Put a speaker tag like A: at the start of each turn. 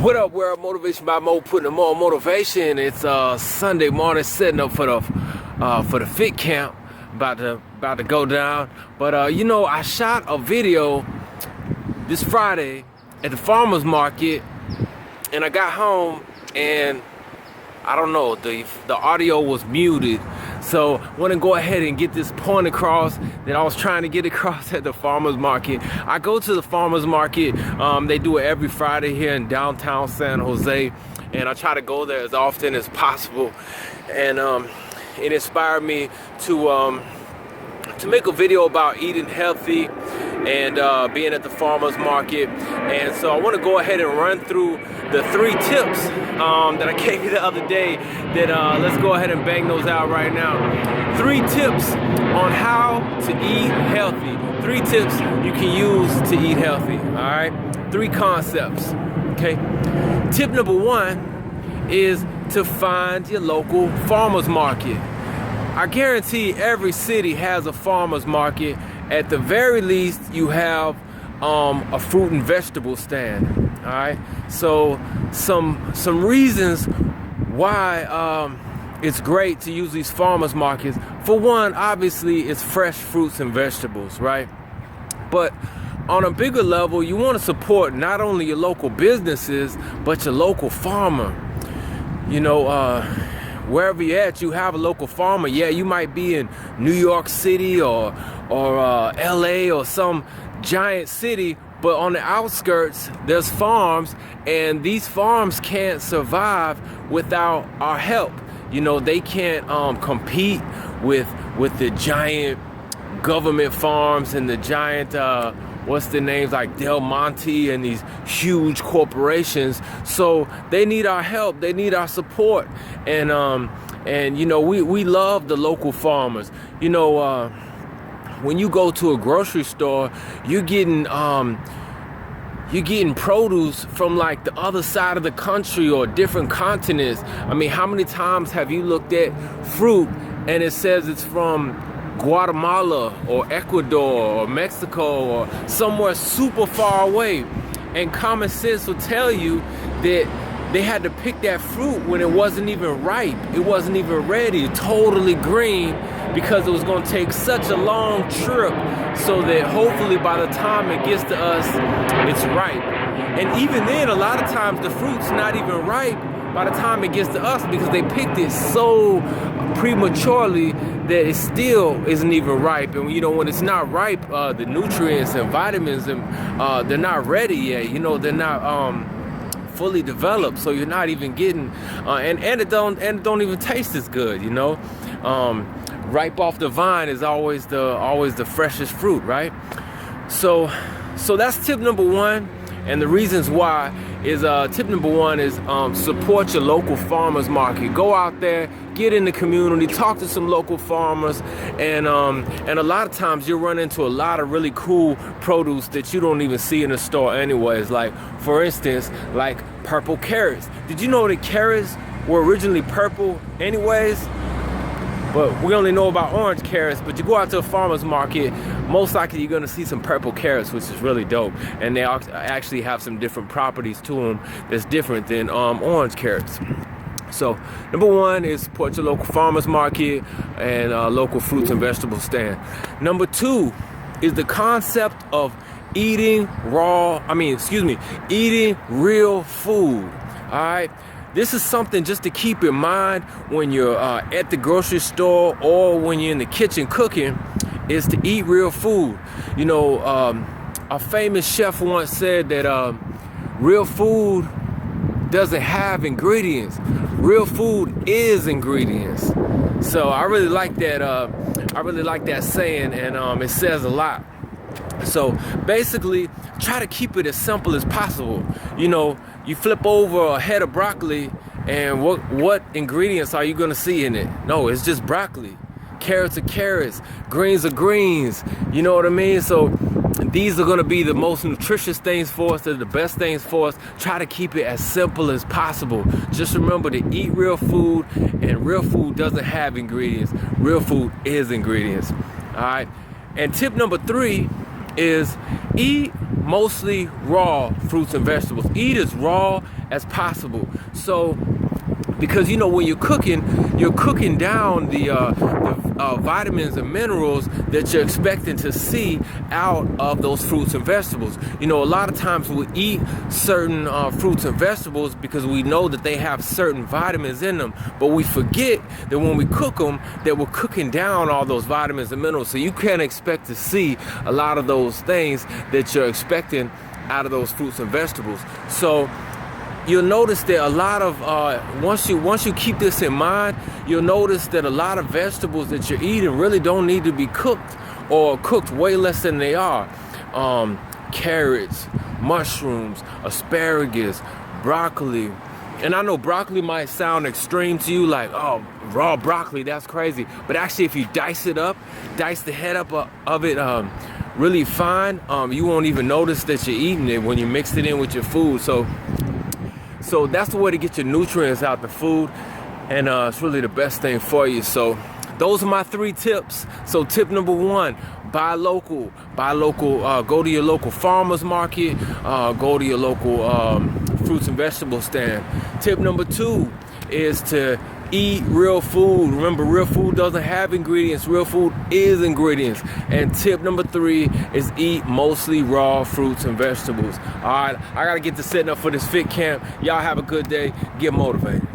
A: What up, world? Motivation by Mo, putting more motivation. It's Sunday morning, setting up for the fit camp, about to go down. But I shot a video this Friday at the farmers market, and I got home and I don't know, the audio was muted. So I want to go ahead and get this point across that I was trying to get across at the farmers market. I go to the farmers market. They do it every Friday here in downtown San Jose, and I try to go there as often as possible. And it inspired me to make a video about eating healthy and being at the farmers market. And so I want to go ahead and run through the 3 tips that I gave you the other day. That let's go ahead and bang those out right now. 3 tips on how to eat healthy. 3 tips you can use to eat healthy. All right, 3 concepts. Okay. Tip number 1 is to find your local farmers market. I guarantee every city has a farmer's market. At the very least, you have a fruit and vegetable stand. All right. So some reasons why it's great to use these farmers markets. For one, obviously, it's fresh fruits and vegetables, right? But on a bigger level, you want to support not only your local businesses, but your local farmer. Wherever you're at, you have a local farmer. Yeah, you might be in New York City or LA or some giant city, but on the outskirts, there's farms, and these farms can't survive without our help. They can't compete with the giant government farms and the giant what's the names, like Del Monte and these huge corporations. So they need our help, they need our support. And we love the local farmers. When you go to a grocery store, you're getting produce from like the other side of the country or different continents. I mean, how many times have you looked at fruit and it says it's from Guatemala or Ecuador or Mexico or somewhere super far away? And common sense will tell you that they had to pick that fruit when it wasn't even ripe, it wasn't even ready, totally green, because it was going to take such a long trip, so that hopefully by the time it gets to us, it's ripe. And even then, a lot of times the fruit's not even ripe by the time it gets to us, because they picked it so prematurely that it still isn't even ripe. And when it's not ripe, the nutrients and vitamins, they're not ready yet. They're not fully developed, so you're not even getting and it don't even taste as good. Ripe off the vine is always the freshest fruit, right? So that's tip number 1. And the reasons why is tip number 1 is support your local farmers market. Go out there, get in the community, talk to some local farmers, and a lot of times you'll run into a lot of really cool produce that you don't even see in the store anyways. Like, for instance, like purple carrots. Did you know that carrots were originally purple anyways? But we only know about orange carrots. But you go out to a farmer's market, most likely you're going to see some purple carrots, which is really dope. And they actually have some different properties to them that's different than orange carrots. So number 1 is support your local farmer's market and local fruits and vegetable stand. Number 2 is the concept of eating real food. All right. This is something just to keep in mind when you're at the grocery store or when you're in the kitchen cooking, is to eat real food. A famous chef once said that real food doesn't have ingredients. Real food is ingredients. So I really like that. I really like that saying, and it says a lot. So basically, try to keep it as simple as possible. You flip over a head of broccoli, and what ingredients are you going to see in it? No, it's just broccoli. Carrots are carrots. Greens are greens. You know what I mean? So these are going to be the most nutritious things for us. They're the best things for us. Try to keep it as simple as possible. Just remember to eat real food, and real food doesn't have ingredients. Real food is ingredients. All right. And tip number 3 is eat mostly raw fruits and vegetables. Eat as raw as possible. So, because you know when you're cooking down the vitamins and minerals that you're expecting to see out of those fruits and vegetables. You know, a lot of times we eat certain fruits and vegetables because we know that they have certain vitamins in them, but we forget that when we cook them, that we're cooking down all those vitamins and minerals. So you can't expect to see a lot of those things that you're expecting out of those fruits and vegetables. So you'll notice that a lot of once you keep this in mind, you'll notice that a lot of vegetables that you're eating really don't need to be cooked, or cooked way less than they are. Carrots, mushrooms, asparagus, broccoli. And I know broccoli might sound extreme to you, like, oh, raw broccoli, that's crazy. But actually, if you dice the head up of it really fine, you won't even notice that you're eating it when you mix it in with your food. So that's the way to get your nutrients out the food, and it's really the best thing for you. So those are my 3 tips. So tip number 1, buy local. Go to your local farmer's market, go to your local fruits and vegetable stand. Tip number 2 is to eat real food. Remember, real food doesn't have ingredients. Real food is ingredients. And tip number 3 is eat mostly raw fruits and vegetables. All right, I gotta get to setting up for this fit camp. Y'all have a good day. Get motivated.